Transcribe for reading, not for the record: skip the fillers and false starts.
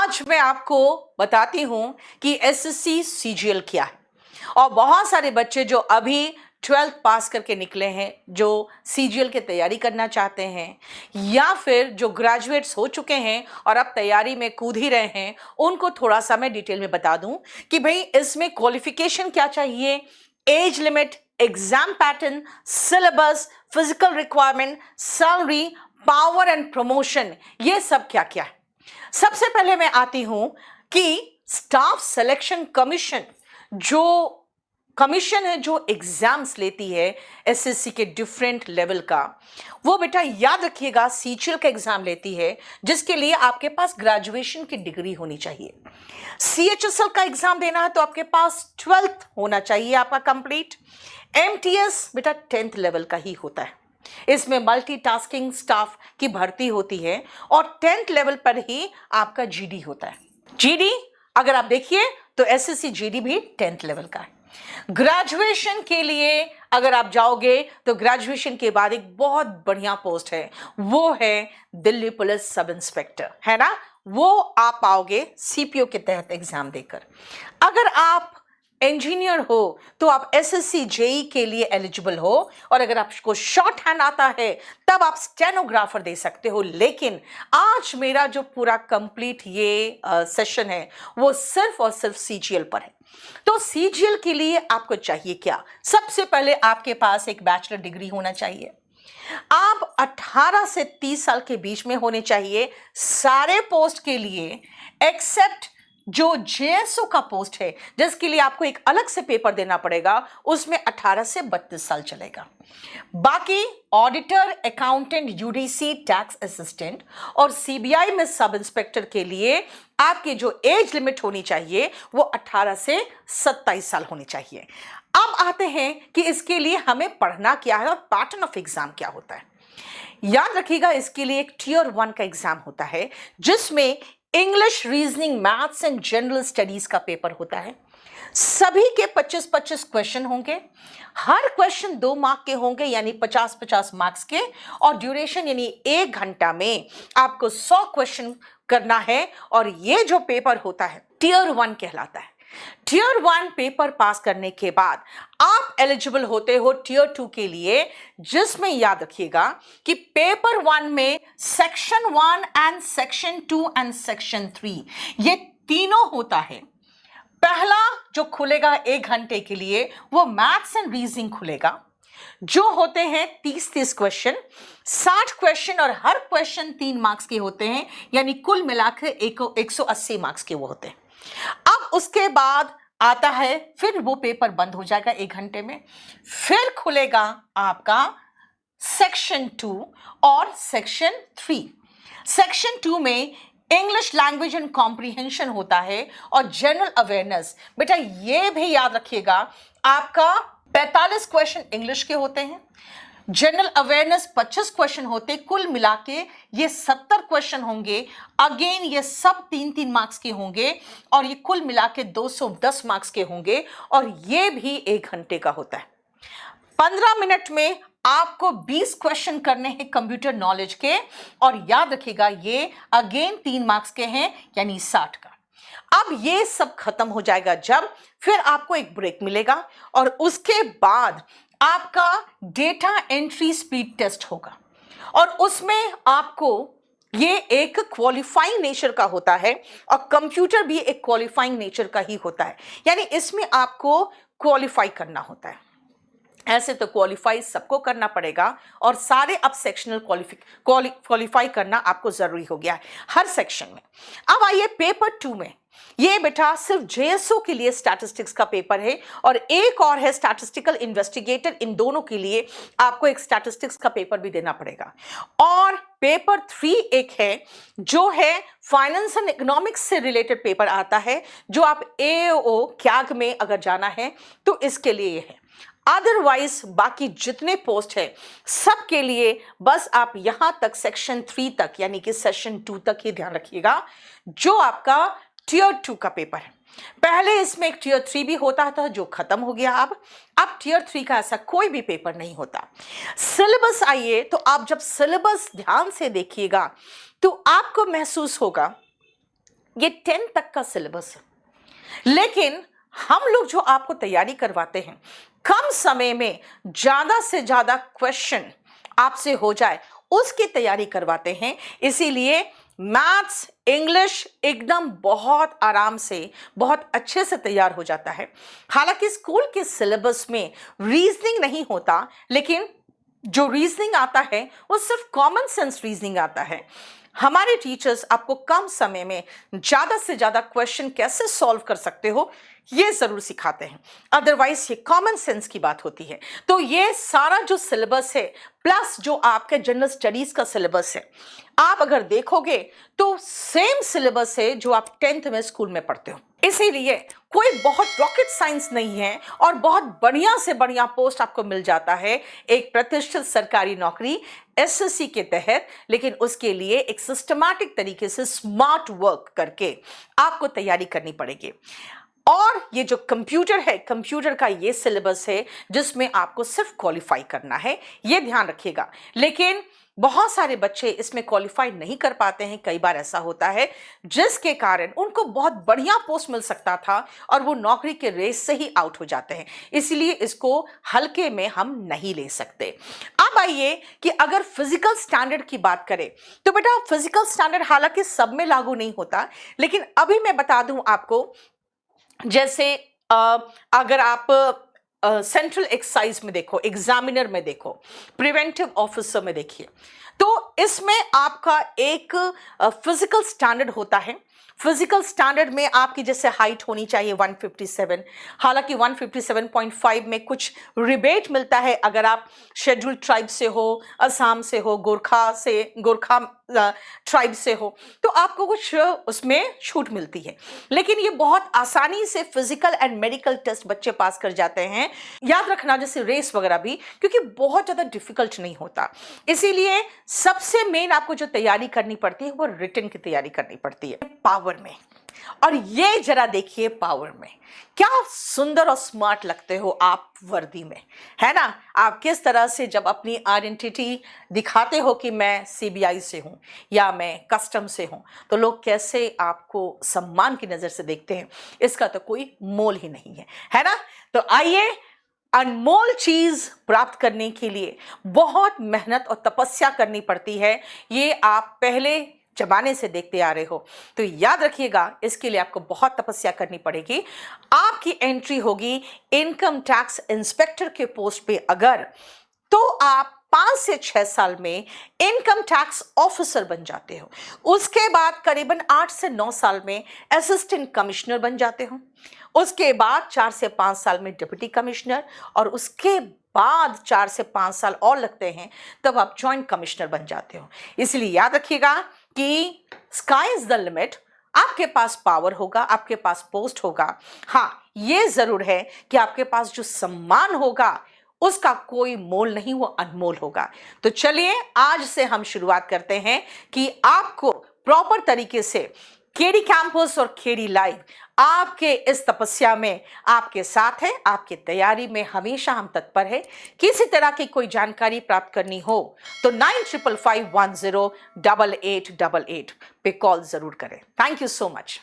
आज मैं आपको बताती हूं कि एसएससी सीजीएल क्या है। और बहुत सारे बच्चे जो अभी 12th पास करके निकले हैं, जो सीजीएल की तैयारी करना चाहते हैं या फिर जो ग्रेजुएट्स हो चुके हैं और अब तैयारी में कूद ही रहे हैं, उनको थोड़ा सा मैं डिटेल में बता दूं कि भाई इसमें क्वालिफिकेशन क्या चाहिए, age limit, exam pattern, syllabus, physical requirement, salary, power and promotion, ये सब क्या क्या है। सबसे पहले मैं आती हूं कि स्टाफ सिलेक्शन कमीशन जो कमीशन है, जो एग्जाम्स लेती है एसएससी के डिफरेंट लेवल का, वो बेटा याद रखिएगा सीजीएल का एग्जाम लेती है, जिसके लिए आपके पास ग्रेजुएशन की डिग्री होनी चाहिए। सीएचएसएल का एग्जाम देना है तो आपके पास 12th होना चाहिए आपका कंप्लीट। एमटीएस बेटा 10th लेवल का ही होता है। इसमें मल्टीटास्किंग स्टाफ की भर्ती होती है और 10th लेवल पर ही आपका जीडी होता है। जीडी अगर आप देखिए तो एसएससी जीडी भी 10th लेवल का है। ग्रेजुएशन के लिए अगर आप जाओगे तो ग्रेजुएशन के बाद एक बहुत बढ़िया पोस्ट है, वो है दिल्ली पुलिस सब इंस्पेक्टर, है ना। वो आप पाओगे सीपीओ के तहत एग्जाम देकर। अगर आप इंजीनियर हो तो आप एसएससी जेई के लिए एलिजिबल हो, और अगर आपको शॉर्ट हैंड आता है तब आप स्टेनोग्राफर दे सकते हो। लेकिन आज मेरा जो पूरा कंप्लीट ये सेशन है वो सिर्फ और सिर्फ सीजीएल पर है। तो सीजीएल के लिए आपको चाहिए क्या? सबसे पहले आपके पास एक बैचलर डिग्री होना चाहिए। आप 18 से 30 साल के बीच में होने चाहिए सारे पोस्ट के लिए, एक्सेप्ट जो जेएसओ का पोस्ट है जिसके लिए आपको एक अलग से पेपर देना पड़ेगा, उसमें 18 से 32 साल चलेगा। बाकी auditor, accountant, UDC, tax assistant और सीबीआई में सब इंस्पेक्टर के लिए आपकी जो एज लिमिट होनी चाहिए वो 18 से 27 साल होनी चाहिए। अब आते हैं कि इसके लिए हमें पढ़ना क्या है और पैटर्न ऑफ एग्जाम क्या होता है। याद रखिएगा, इसके लिए एक टियर 1 का एग्जाम होता है जिसमें English, reasoning, maths and general studies का पेपर होता है। सभी के 25-25 क्वेश्चन होंगे। हर क्वेश्चन 2 मार्क के होंगे, यानी 50-50 मार्क्स के, और ड्यूरेशन यानी 1 घंटा में आपको 100 क्वेश्चन करना है। और ये जो पेपर होता है टियर 1 कहलाता है। टियर 1 पेपर पास करने के बाद आप एलिजिबल होते हो टियर 2 के लिए, जिसमें याद रखिएगा कि पेपर 1 में section 1 and section 2 and section 3 ये तीनों होता है। पहला जो खुलेगा 1 घंटे के लिए वो मैथ्स एंड रीजनिंग खुलेगा, जो होते हैं 30-30 क्वेश्चन, 60 क्वेश्चन, और हर क्वेश्चन 3 मार्क्स के होते हैं, यानी कुल मिलाकर 180 मार्क्स के वो होते हैं। अब उसके बाद आता है, फिर वो पेपर बंद हो जाएगा 1 घंटे में। फिर खुलेगा आपका सेक्शन 2 और सेक्शन 3। सेक्शन 2 में इंग्लिश लैंग्वेज एंड कॉम्प्रिहेंशन होता है और जनरल अवेयरनेस। बेटा ये भी याद रखिएगा, आपका 45 क्वेश्चन इंग्लिश के होते हैं, जनरल अवेयरनेस 25 क्वेश्चन होते, कुल मिला के ये 70 क्वेश्चन होंगे। अगेन ये सब 3-3 मार्क्स के होंगे और ये कुल मिला के 210 मार्क्स के होंगे, और ये भी 1 घंटे का होता है। 15 मिनट में आपको 20 क्वेश्चन करने हैं कंप्यूटर नॉलेज के, और याद रखिएगा ये अगेन 3 मार्क्स के हैं, यानी 60 का। अब ये सब खत्म हो जाएगा जब, फिर आपको एक ब्रेक मिलेगा और उसके बाद आपका डेटा एंट्री स्पीड टेस्ट होगा, और उसमें आपको ये एक क्वालिफाइंग नेचर का होता है, और कंप्यूटर भी एक क्वालिफाइंग नेचर का ही होता है, यानी इसमें आपको क्वालिफाई करना होता है। ऐसे तो क्वालिफाई सबको करना पड़ेगा, और सारे अब सेक्शनल क्वालिफाई करना आपको जरूरी हो गया है हर सेक्शन में। अब आइए पेपर 2 में, ये बेटा सिर्फ जेएसओ के लिए स्टैटिस्टिक्स का पेपर है, और एक और है स्टैटिस्टिकल इन्वेस्टिगेटर। इन दोनों के लिए आपको एक स्टैटिस्टिक्स का पेपर भी देना पड़ेगा। और पेपर 3 एक है जो है फाइनेंस एंड इकोनॉमिक्स से रिलेटेड पेपर आता है, जो आप एओ कैग में अगर जाना है तो इसके लिए ये है। अदरवाइज बाकी जितने पोस्ट है सबके लिए बस आप यहां तक सेक्शन 3 तक, यानी कि सेशन 2 तक ही ध्यान रखिएगा, जो आपका टियर 2 का पेपर है। पहले इसमें एक टियर 3 भी होता था जो खत्म हो गया। अब टियर 3 का ऐसा कोई भी पेपर नहीं होता। सिलेबस आइए, तो आप जब सिलेबस ध्यान से देखिएगा तो आपको महसूस होगा ये 10 तक का सिलेबस है, लेकिन हम लोग जो आपको तैयारी करवाते हैं, कम समय में ज़्यादा से ज़्यादा क्वेश्चन आपसे हो जाए उसकी तैयारी करवाते हैं। इसीलिए मैथ्स, इंग्लिश एकदम बहुत आराम से, बहुत अच्छे से तैयार हो जाता है। हालांकि स्कूल के सिलेबस में रीजनिंग नहीं होता, लेकिन जो रीजनिंग आता है वो सिर्फ कॉमन सेंस रीजनिंग आता है। हमारे टीचर्स आपको कम समय में ज़्यादा से ज़्यादा क्वेश्चन कैसे सॉल्व कर सकते हो ये ज़रूर सिखाते हैं, अदरवाइज ये कॉमन सेंस की बात होती है। तो ये सारा जो सिलेबस है प्लस जो आपके जनरल स्टडीज़ का सिलेबस है, आप अगर देखोगे तो सेम सिलेबस है जो आप 10th में स्कूल में पढ़ते हो। इसीलिए कोई बहुत रॉकेट साइंस नहीं है और बहुत बढ़िया से बढ़िया पोस्ट आपको मिल जाता है एक प्रतिष्ठित सरकारी नौकरी एसएससी के तहत, लेकिन उसके लिए एक सिस्टमैटिक तरीके से स्मार्ट वर्क करके आपको तैयारी करनी पड़ेगी। और ये जो कंप्यूटर है, कंप्यूटर का ये सिलेबस है जिसमें आपको सिर्फ क्वालिफाई करना है, ये ध्यान रखिएगा। लेकिन बहुत सारे बच्चे इसमें क्वालिफाई नहीं कर पाते हैं, कई बार ऐसा होता है जिसके कारण उनको बहुत बढ़िया पोस्ट मिल सकता था और वो नौकरी के रेस से ही आउट हो जाते हैं। इसलिए इसको हल्के में हम नहीं ले सकते। अब आइए कि अगर फिजिकल स्टैंडर्ड की बात करें तो बेटा फिजिकल स्टैंडर्ड हालांकि सब में लागू नहीं होता, लेकिन अभी मैं बता दूं आपको, जैसे अगर आप सेंट्रल एक्साइज में देखो, एग्जामिनर में देखो, प्रिवेंटिव ऑफिसर में देखिए, तो इसमें आपका एक फिजिकल स्टैंडर्ड होता है। फिजिकल स्टैंडर्ड में आपकी जैसे हाइट होनी चाहिए 157, हालांकि 157.5 में कुछ रिबेट मिलता है अगर आप शेड्यूल्ड ट्राइब से हो, असम से हो, गोरखा ट्राइब से हो, तो आपको कुछ उसमें छूट मिलती है। लेकिन ये बहुत आसानी से फिजिकल एंड मेडिकल टेस्ट बच्चे पास कर जाते हैं। याद रखना, जैसे रेस वगैरह भी, क्योंकि बहुत ज़्यादा डिफिकल्ट नहीं होता। इसीलिए सबसे मेन आपको जो तैयारी करनी पड़ती है वो रिटन की तैयारी करनी पड़ती है पावर में। और ये जरा देखिए पावर में क्या सुंदर और स्मार्ट लगते हो आप वर्दी में, है ना। आप किस तरह से जब अपनी आइडेंटिटी दिखाते हो कि मैं सीबीआई से हूं या मैं कस्टम से हूं, तो लोग कैसे आपको सम्मान की नजर से देखते हैं, इसका तो कोई मोल ही नहीं है ना। तो आइए, अनमोल चीज प्राप्त करने के लिए बहुत मेहनत और तपस्या करनी पड़ती है, ये आप पहले जमाने से देखते आ रहे हो। तो याद रखिएगा, इसके लिए आपको बहुत तपस्या करनी पड़ेगी। आपकी एंट्री होगी इनकम टैक्स इंस्पेक्टर के पोस्ट पे अगर, तो आप 5 से 6 साल में इनकम टैक्स ऑफिसर बन जाते हो। उसके बाद करीबन 8 से 9 साल में असिस्टेंट कमिश्नर बन जाते हो। उसके बाद 4 से 5 साल में डिप्टी कमिश्नर, और उसके बाद 4 से 5 साल और लगते हैं, तब आप जॉइंट कमिश्नर बन जाते हो। इसलिए याद रखिएगा कि स्काई इज द लिमिट। आपके पास पावर होगा, आपके पास पोस्ट होगा। हाँ, ये जरूर है कि आपके पास जो सम्मान होगा उसका कोई मोल नहीं, वो अनमोल होगा। तो चलिए आज से हम शुरुआत करते हैं कि आपको प्रॉपर तरीके से केडी कैंपस और केडी लाइव आपके इस तपस्या में आपके साथ है। आपकी तैयारी में हमेशा हम तत्पर है। किसी तरह की कोई जानकारी प्राप्त करनी हो तो 9555108888 पे कॉल जरूर करें। Thank you so much.